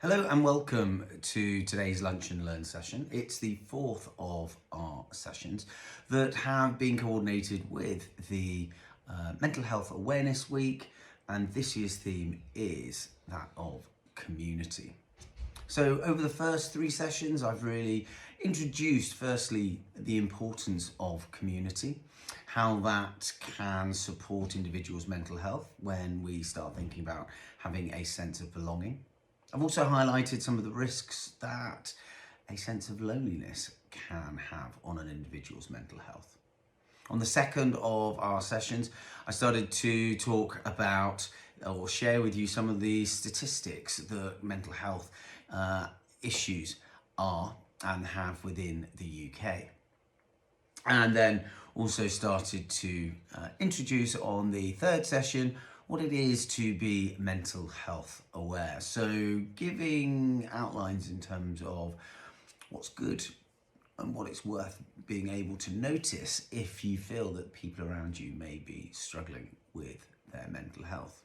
Hello and welcome to today's Lunch and Learn session. It's the fourth of our sessions that have been coordinated with the Mental Health Awareness Week, and this year's theme is that of community. So over the first three sessions, I've really introduced firstly the importance of community, how that can support individuals' mental health when we start thinking about having a sense of belonging. I've also highlighted some of the risks that a sense of loneliness can have on an individual's mental health. On the second of our sessions, I started to talk about or share with you some of the statistics that mental health issues are and have within the UK. And then also started to introduce on the third session what it is to be mental health aware. So giving outlines in terms of what's good and what it's worth being able to notice if you feel that people around you may be struggling with their mental health.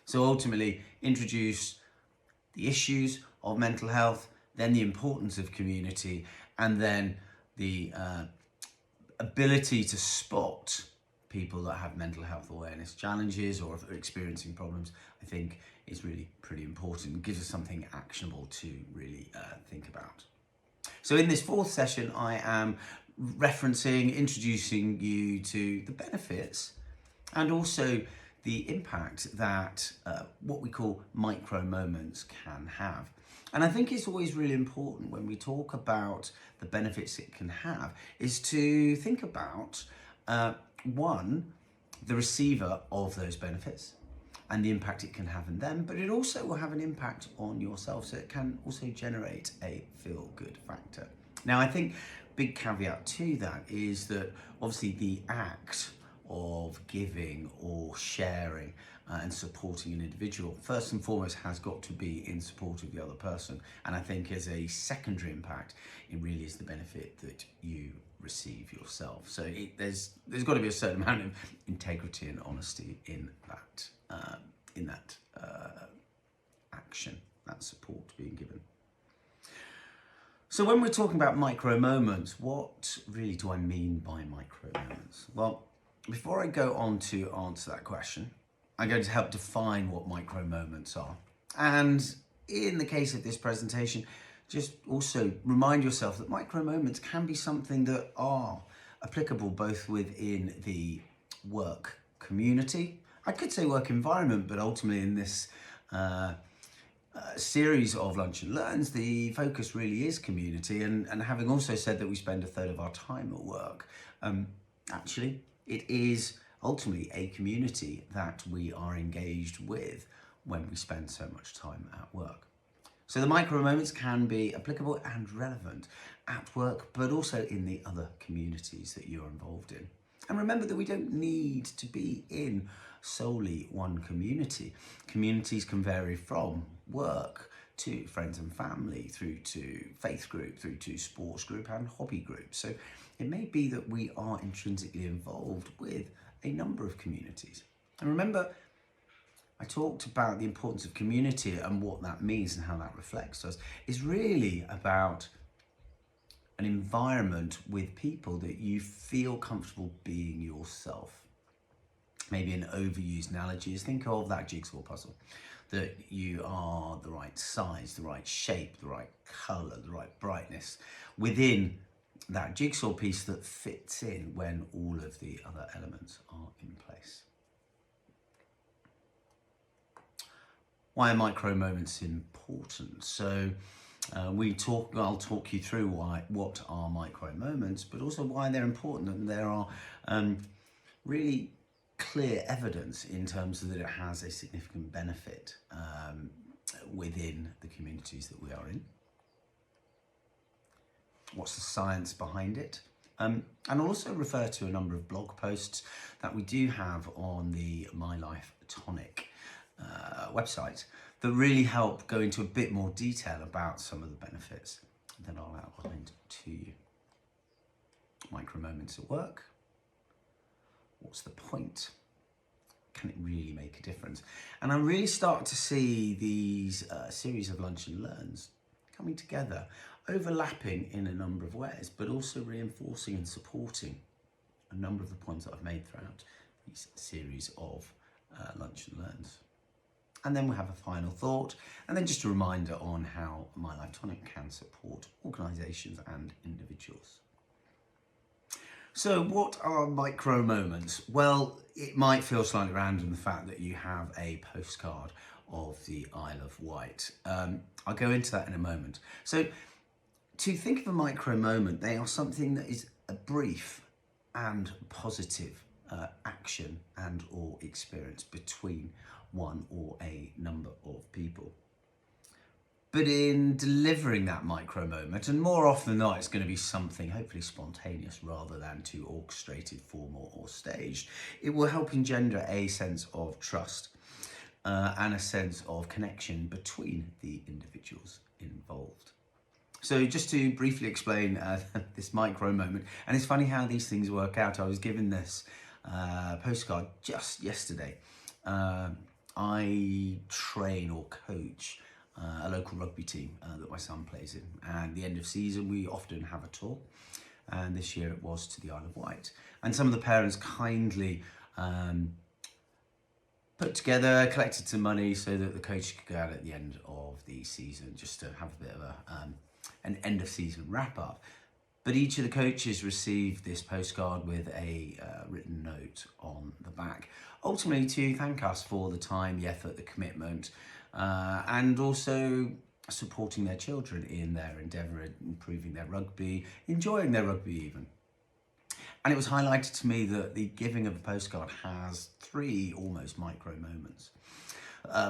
So ultimately introduce the issues of mental health, then the importance of community, and then the ability to spot people that have mental health awareness challenges or are experiencing problems, I think is really pretty important. It gives us something actionable to really think about. So in this fourth session, I am introducing you to the benefits and also the impact that what we call micro moments can have. And I think it's always really important when we talk about the benefits it can have is to think about one, the receiver of those benefits and the impact it can have on them, but it also will have an impact on yourself. So it can also generate a feel-good factor. Now, I think big caveat to that is that obviously the act of giving or sharing and supporting an individual, first and foremost, has got to be in support of the other person. And I think as a secondary impact, it really is the benefit that you receive yourself. So there's got to be a certain amount of integrity and honesty in that action, that support being given. So when we're talking about micro moments, what really do I mean by micro moments? Well, before I go on to answer that question, I'm going to help define what micro moments are. And in the case of this presentation, just also remind yourself that micro moments can be something that are applicable both within the work community, I could say work environment, but ultimately in this series of Lunch and Learns, the focus really is community. And having also said that we spend a third of our time at work, actually it is ultimately a community that we are engaged with when we spend so much time at work. So the micro moments can be applicable and relevant at work, but also in the other communities that you're involved in. And remember that we don't need to be in solely one community. Communities can vary from work to friends and family, through to faith group, through to sports group and hobby group. So it may be that we are intrinsically involved with a number of communities. And remember, I talked about the importance of community and what that means and how that reflects us. It's really about an environment with people that you feel comfortable being yourself. Maybe an overused analogy is think of that jigsaw puzzle, that you are the right size, the right shape, the right colour, the right brightness within that jigsaw piece that fits in when all of the other elements are in place. Why are micro moments important? So I'll talk you through what are micro moments, but also why they're important. And there are really clear evidence in terms of that it has a significant benefit within the communities that we are in. What's the science behind it? And I'll also refer to a number of blog posts that we do have on the My Life Tonic website that really help go into a bit more detail about some of the benefits that I'll outline to you. Micro moments at work. What's the point? can it really make a difference? And I really start to see these series of lunch and learns coming together, overlapping in a number of ways, but also reinforcing and supporting a number of the points that I've made throughout these series of lunch and learns. And then we'll have a final thought, and then just a reminder on how My Life Tonic can support organisations and individuals. So what are micro moments? Well, it might feel slightly random, the fact that you have a postcard of the Isle of Wight. I'll go into that in a moment. So to think of a micro moment, they are something that is a brief and positive action and or experience between one or a number of people. But in delivering that micro moment, and more often than not, it's going to be something hopefully spontaneous rather than too orchestrated, formal or staged. It will help engender a sense of trust and a sense of connection between the individuals involved. So just to briefly explain this micro moment, and it's funny how these things work out. I was given this postcard just yesterday. I train or coach a local rugby team that my son plays in, and the end of season we often have a tour, and this year it was to the Isle of Wight, and some of the parents kindly collected some money so that the coach could go out at the end of the season just to have a bit of an end of season wrap up. But each of the coaches received this postcard with a written note on the back, ultimately to thank us for the time, the effort, the commitment, and also supporting their children in their endeavour at improving their rugby, enjoying their rugby even. And it was highlighted to me that the giving of a postcard has 3 almost micro moments.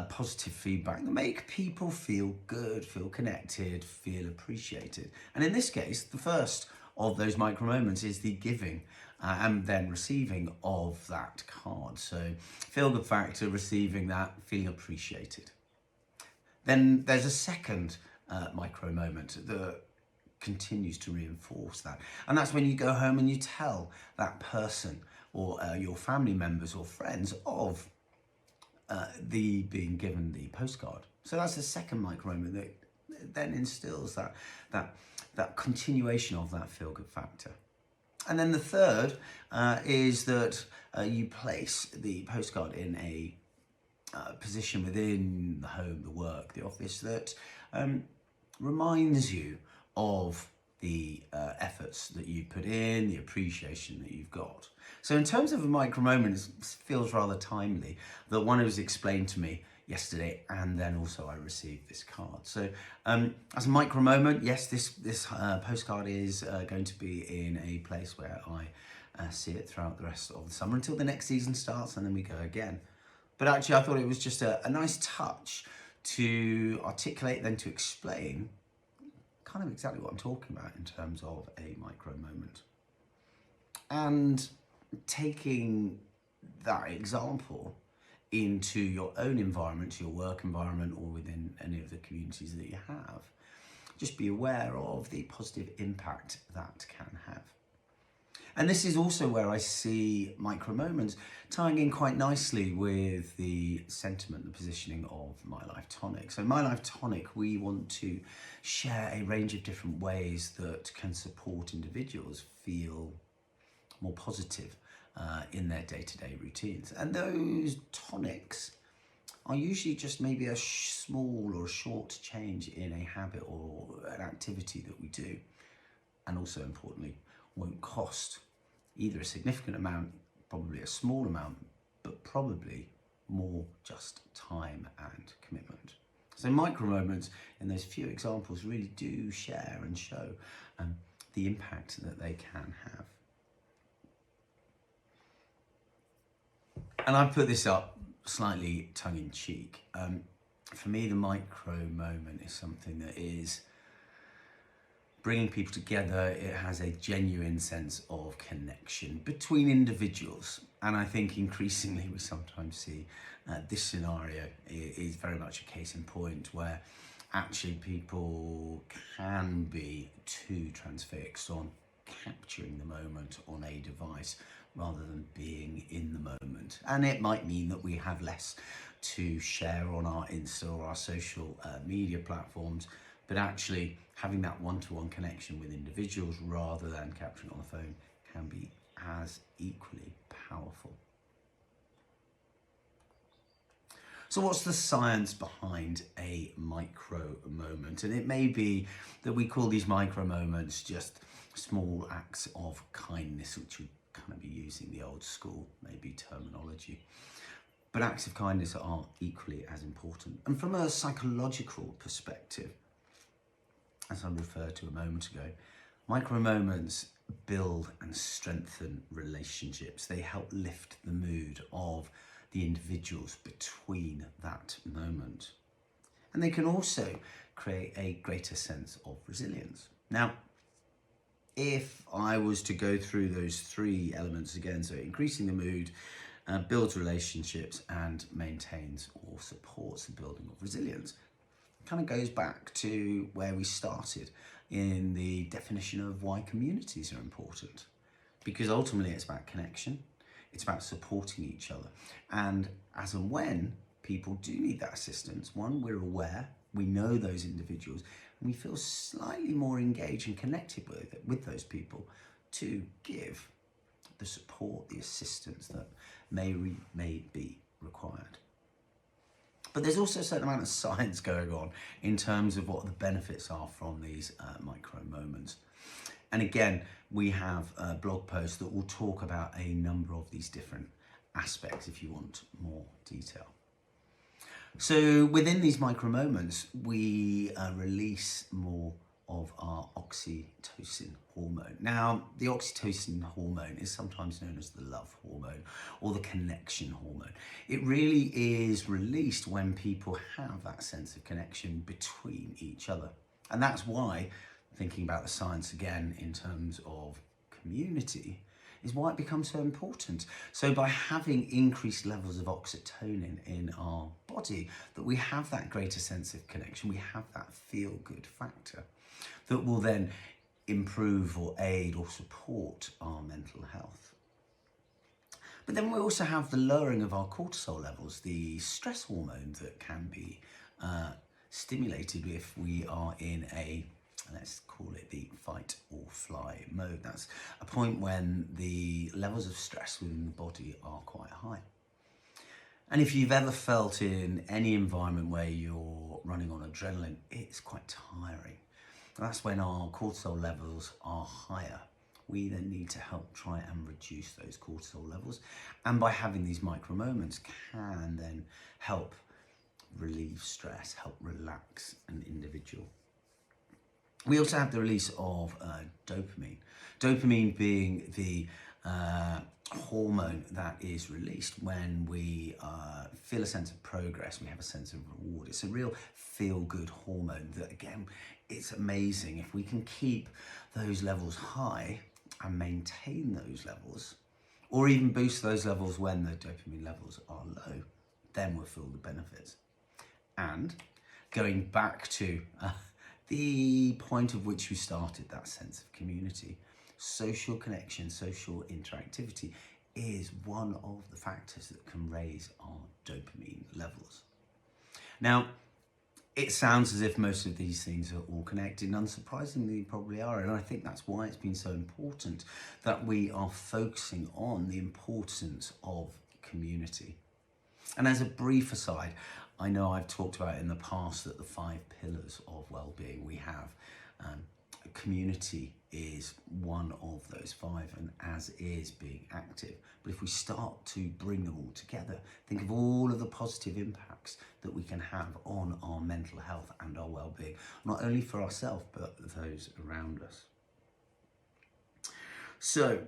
Positive feedback that make people feel good, feel connected, feel appreciated. And in this case, the first of those micro moments is the giving and then receiving of that card. So feel good factor, receiving that, feeling appreciated. Then there's a second micro moment that continues to reinforce that. And that's when you go home and you tell that person or your family members or friends of the being given the postcard. So that's the second micro moment that then instills that continuation of that feel-good factor. And then the third is that you place the postcard in a position within the home, the work, the office that reminds you of the efforts that you put in, the appreciation that you've got. So in terms of a micro moment, it feels rather timely that one was explained to me yesterday, and then also I received this card. So as a micro moment, yes, this postcard is going to be in a place where I see it throughout the rest of the summer until the next season starts, and then we go again. But actually I thought it was just a nice touch to articulate, then to explain kind of exactly what I'm talking about in terms of a micro moment. And taking that example into your own environment, your work environment, or within any of the communities that you have, just be aware of the positive impact that can have. And this is also where I see micro moments tying in quite nicely with the sentiment, the positioning of My Life Tonic. So My Life Tonic, we want to share a range of different ways that can support individuals feel more positive in their day-to-day routines. And those tonics are usually just maybe a small or short change in a habit or an activity that we do. And also importantly, won't cost either a significant amount, probably a small amount, but probably more just time and commitment. So micro moments in those few examples really do share and show the impact that they can have. And I put this up slightly tongue-in-cheek. For me, the micro moment is something that is bringing people together. It has a genuine sense of connection between individuals. And I think increasingly we sometimes see this scenario is very much a case in point where actually people can be too transfixed on capturing the moment on a device rather than being in the moment. And it might mean that we have less to share on our Insta or our social media platforms, but actually having that one-to-one connection with individuals rather than capturing on the phone can be as equally powerful. So what's the science behind a micro moment? And it may be that we call these micro moments just small acts of kindness, which would kind of be using the old school maybe terminology. But acts of kindness are equally as important. And from a psychological perspective, as I referred to a moment ago, micro moments build and strengthen relationships. They help lift the mood of the individuals between that moment. And they can also create a greater sense of resilience. Now, if I was to go through those three elements again, so increasing the mood, builds relationships and maintains or supports the building of resilience, it kind of goes back to where we started in the definition of why communities are important. Because ultimately it's about connection, it's about supporting each other. And as and when people do need that assistance, one, we're aware, we know those individuals, and we feel slightly more engaged and connected with those people to give the support, the assistance that may be required. But there's also a certain amount of science going on in terms of what the benefits are from these micro moments. And again, we have a blog post that will talk about a number of these different aspects if you want more detail. So within these micro moments, we release more of our oxytocin hormone. Now, the oxytocin hormone is sometimes known as the love hormone or the connection hormone. It really is released when people have that sense of connection between each other. And that's why, thinking about the science again in terms of community, is why it becomes so important. So by having increased levels of oxytocin in our body, that we have that greater sense of connection, we have that feel-good factor that will then improve or aid or support our mental health. But then we also have the lowering of our cortisol levels, the stress hormone that can be stimulated if we are in a, let's call it the fight or fly mode. That's a point when the levels of stress within the body are quite high. And if you've ever felt in any environment where you're running on adrenaline, it's quite tiring. That's when our cortisol levels are higher. We then need to help try and reduce those cortisol levels. And by having these micro moments can then help relieve stress, help relax an individual. We also have the release of dopamine. Dopamine being the hormone that is released when we feel a sense of progress, we have a sense of reward. It's a real feel-good hormone that, again, it's amazing. If we can keep those levels high and maintain those levels, or even boost those levels when the dopamine levels are low, then we'll feel the benefits. And going back to the point of which we started, that sense of community, social connection, social interactivity is one of the factors that can raise our dopamine levels. Now, it sounds as if most of these things are all connected, and unsurprisingly probably are, and I think that's why it's been so important that we are focusing on the importance of community. And as a brief aside, I know I've talked about in the past that the 5 pillars of well-being we have, community is one of those 5, and as is being active. But if we start to bring them all together, think of all of the positive impacts that we can have on our mental health and our well-being, not only for ourselves, but those around us. So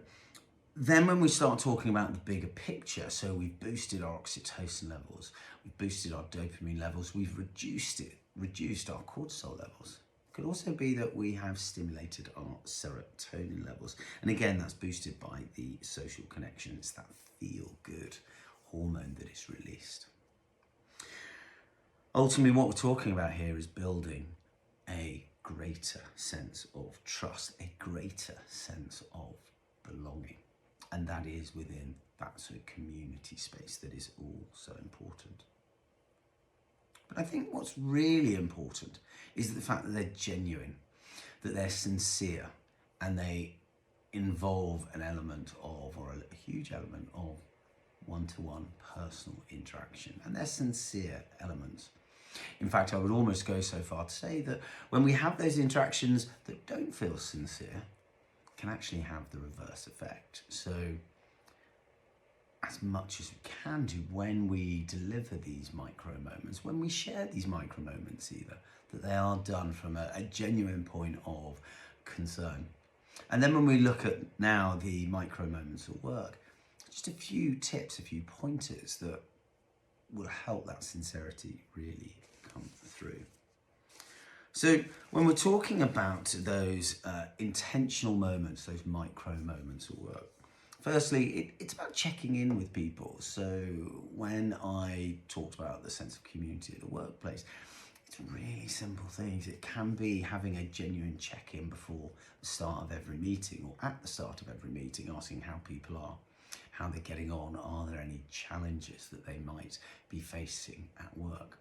then when we start talking about the bigger picture, so we've boosted our oxytocin levels, we've boosted our dopamine levels, we've reduced our cortisol levels. It could also be that we have stimulated our serotonin levels. And again, that's boosted by the social connection. It's that feel-good hormone that is released. Ultimately, what we're talking about here is building a greater sense of trust, a greater sense of belonging. And that is within that sort of community space that is all so important. But I think what's really important is the fact that they're genuine, that they're sincere, and they involve an element of, or a huge element of, one-to-one personal interaction. And they're sincere elements. In fact, I would almost go so far to say that when we have those interactions that don't feel sincere, can actually have the reverse effect. So as much as we can do when we deliver these micro moments, when we share these micro moments either, that they are done from a genuine point of concern. And then when we look at now the micro moments at work, just a few tips, a few pointers that will help that sincerity really come through. So when we're talking about those intentional moments, those micro moments at work, firstly, it's about checking in with people. So when I talked about the sense of community at the workplace, it's really simple things. It can be having a genuine check-in before the start of every meeting or at the start of every meeting, asking how people are, how they're getting on, are there any challenges that they might be facing at work?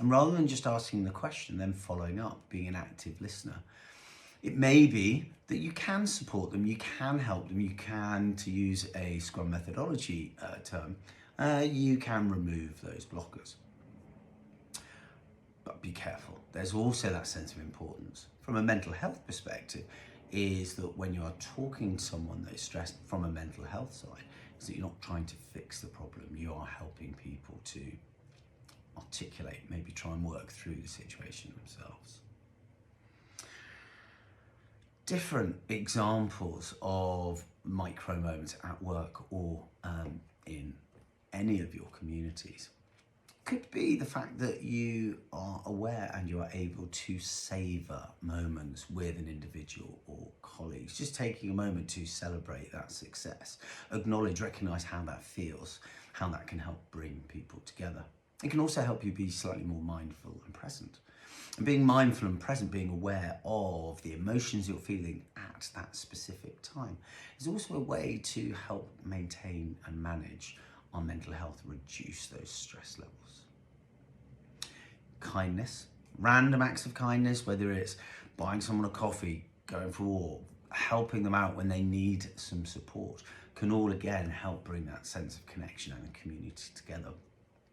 And rather than just asking the question, then following up, being an active listener, it may be that you can support them, you can help them, you can, to use a Scrum methodology term, you can remove those blockers. But be careful. There's also that sense of importance. From a mental health perspective, is that when you are talking to someone that is stressed from a mental health side, is that you're not trying to fix the problem, you are helping people to articulate, maybe try and work through the situation themselves. Different examples of micro moments at work or in any of your communities could be the fact that you are aware and you are able to savor moments with an individual or colleagues. Just taking a moment to celebrate that success, acknowledge, recognize how that feels, how that can help bring people together. It can also help you be slightly more mindful and present. And being mindful and present, being aware of the emotions you're feeling at that specific time, is also a way to help maintain and manage our mental health, reduce those stress levels. Kindness, random acts of kindness, whether it's buying someone a coffee, going for a walk, helping them out when they need some support, can all again help bring that sense of connection and community together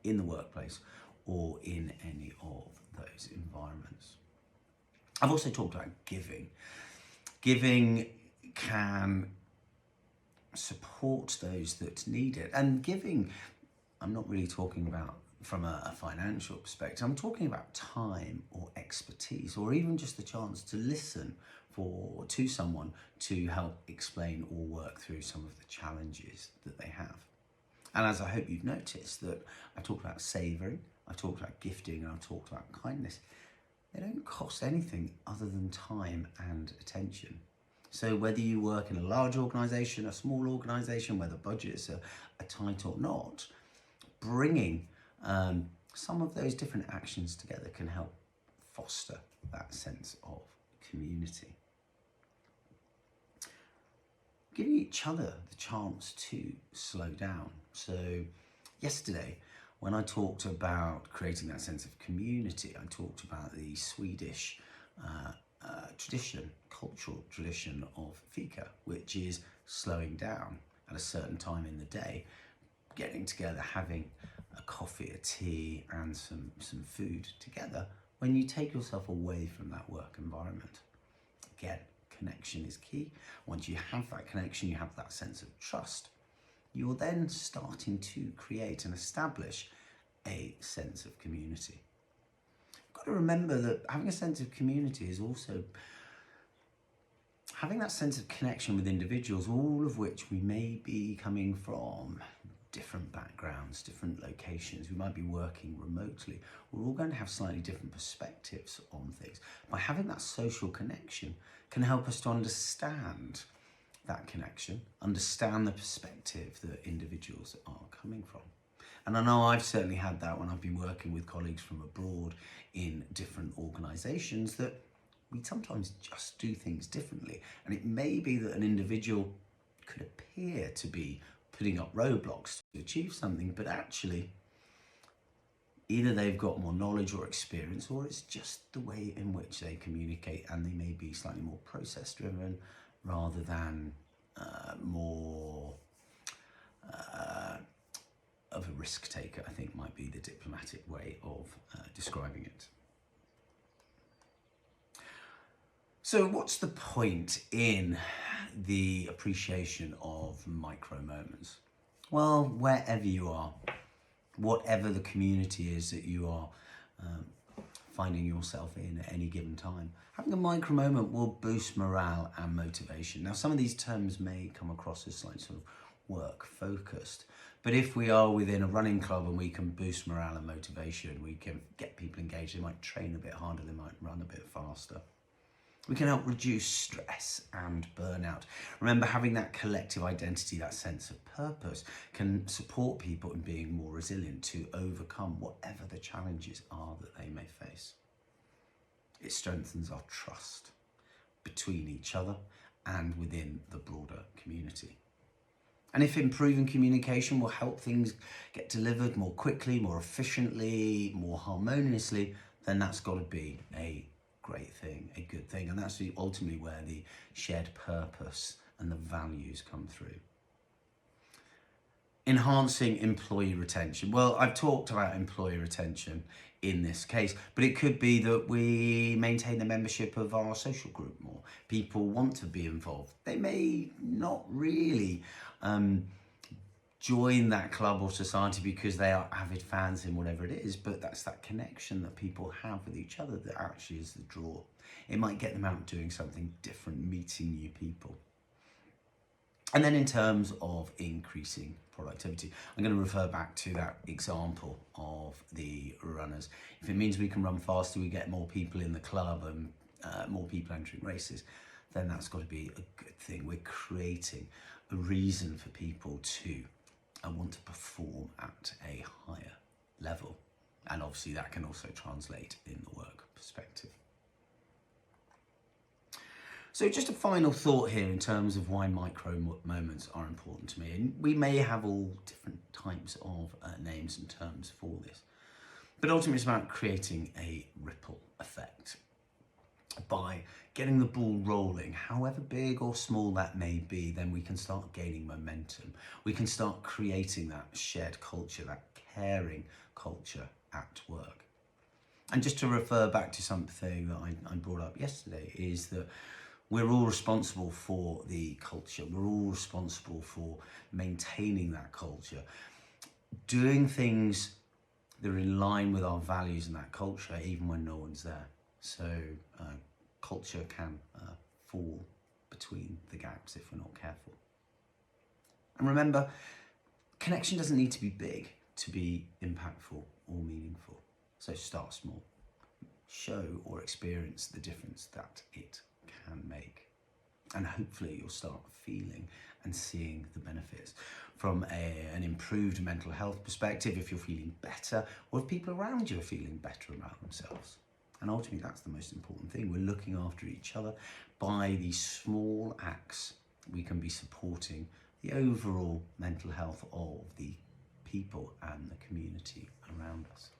in the workplace or in any of those environments. I've also talked about giving. Giving can support those that need it. And giving, I'm not really talking about from a financial perspective, I'm talking about time or expertise, or even just the chance to listen to someone to help explain or work through some of the challenges that they have. And as I hope you've noticed, that I talked about savouring, I talked about gifting, and I talked about kindness. They don't cost anything other than time and attention. So whether you work in a large organisation, a small organisation, whether budgets are tight or not, bringing some of those different actions together can help foster that sense of community. Giving each other the chance to slow down. So yesterday, when I talked about creating that sense of community, I talked about the Swedish cultural tradition of fika, which is slowing down at a certain time in the day, getting together, having a coffee, a tea, and some food together when you take yourself away from that work environment. Again, connection is key. Once you have that connection, you have that sense of trust, you're then starting to create and establish a sense of community. You've got to remember that having a sense of community is also having that sense of connection with individuals, all of which we may be coming from different backgrounds, different locations. We might be working remotely. We're all going to have slightly different perspectives on things. By having that social connection can help us to understand that connection, understand the perspective that individuals are coming from. And I know I've certainly had that when I've been working with colleagues from abroad in different organisations, that we sometimes just do things differently. And it may be that an individual could appear to be putting up roadblocks to achieve something, but actually either they've got more knowledge or experience, or it's just the way in which they communicate, and they may be slightly more process driven rather than more of a risk taker, I think might be the diplomatic way of describing it. So what's the point in the appreciation of micro moments? Well, wherever you are, whatever the community is that you are finding yourself in at any given time, having a micro moment will boost morale and motivation. Now, some of these terms may come across as like sort of work focused, but if we are within a running club and we can boost morale and motivation, we can get people engaged. They might train a bit harder, they might run a bit faster. We can help reduce stress and burnout. Remember, having that collective identity, that sense of purpose, can support people in being more resilient to overcome whatever the challenges are that they may face. It strengthens our trust between each other and within the broader community. And if improving communication will help things get delivered more quickly, more efficiently, more harmoniously, then that's got to be a great thing, a good thing. And that's ultimately where the shared purpose and the values come through. Enhancing employee retention. Well, I've talked about employee retention in this case, but it could be that we maintain the membership of our social group more. People want to be involved. They may not really join that club or society because they are avid fans in whatever it is, but that's that connection that people have with each other that actually is the draw. It might get them out doing something different, meeting new people. And then in terms of increasing productivity, I'm going to refer back to that example of the runners. If it means we can run faster, we get more people in the club and more people entering races, then that's got to be a good thing. We're creating a reason for people to want to perform at a higher level. And obviously that can also translate in the work perspective. So just a final thought here in terms of why micro moments are important to me. And we may have all different types of names and terms for this, but ultimately it's about creating a ripple effect. By getting the ball rolling, however big or small that may be, then we can start gaining momentum. We can start creating that shared culture, that caring culture at work. And just to refer back to something that I brought up yesterday, is that we're all responsible for the culture. We're all responsible for maintaining that culture, doing things that are in line with our values and that culture, even when no one's there. So culture can fall between the gaps if we're not careful. And remember, connection doesn't need to be big to be impactful or meaningful. So start small. Show or experience the difference that it can make. And hopefully you'll start feeling and seeing the benefits from an improved mental health perspective, if you're feeling better, or if people around you are feeling better about themselves. And ultimately, that's the most important thing. We're looking after each other. By these small acts, we can be supporting the overall mental health of the people and the community around us.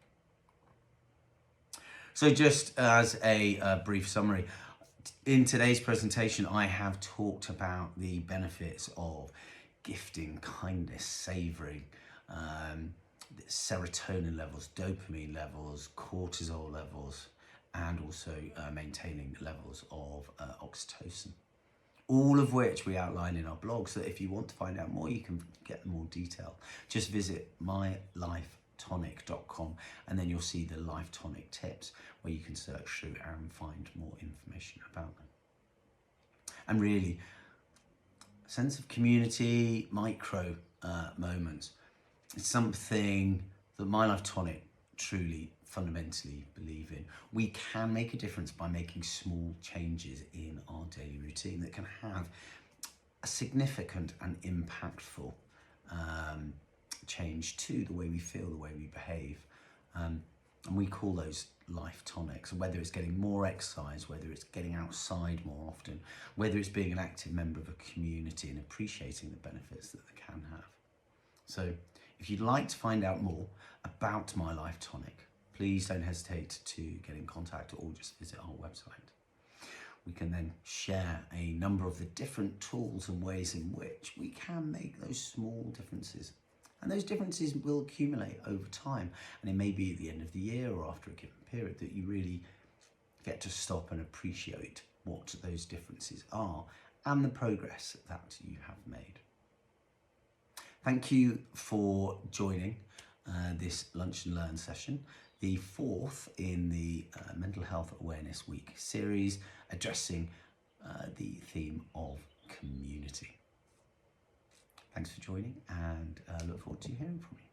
So just as a brief summary, in today's presentation, I have talked about the benefits of gifting, kindness, savouring, serotonin levels, dopamine levels, cortisol levels, and also maintaining levels of oxytocin. All of which we outline in our blog, so that if you want to find out more, you can get more detail. Just visit mylifetonic.com and then you'll see the Life Tonic tips where you can search through and find more information about them. And really, a sense of community, micro moments, it's something that My Life Tonic truly fundamentally believe in. We can make a difference by making small changes in our daily routine that can have a significant and impactful change to the way we feel, the way we behave. And we call those life tonics, whether it's getting more exercise, whether it's getting outside more often, whether it's being an active member of a community and appreciating the benefits that they can have. So if you'd like to find out more about My Life Tonic, please don't hesitate to get in contact or just visit our website. We can then share a number of the different tools and ways in which we can make those small differences. And those differences will accumulate over time. And it may be at the end of the year or after a given period that you really get to stop and appreciate what those differences are and the progress that you have made. Thank you for joining this Lunch and Learn session, the fourth in the Mental Health Awareness Week series, addressing the theme of community. Thanks for joining, and look forward to hearing from you.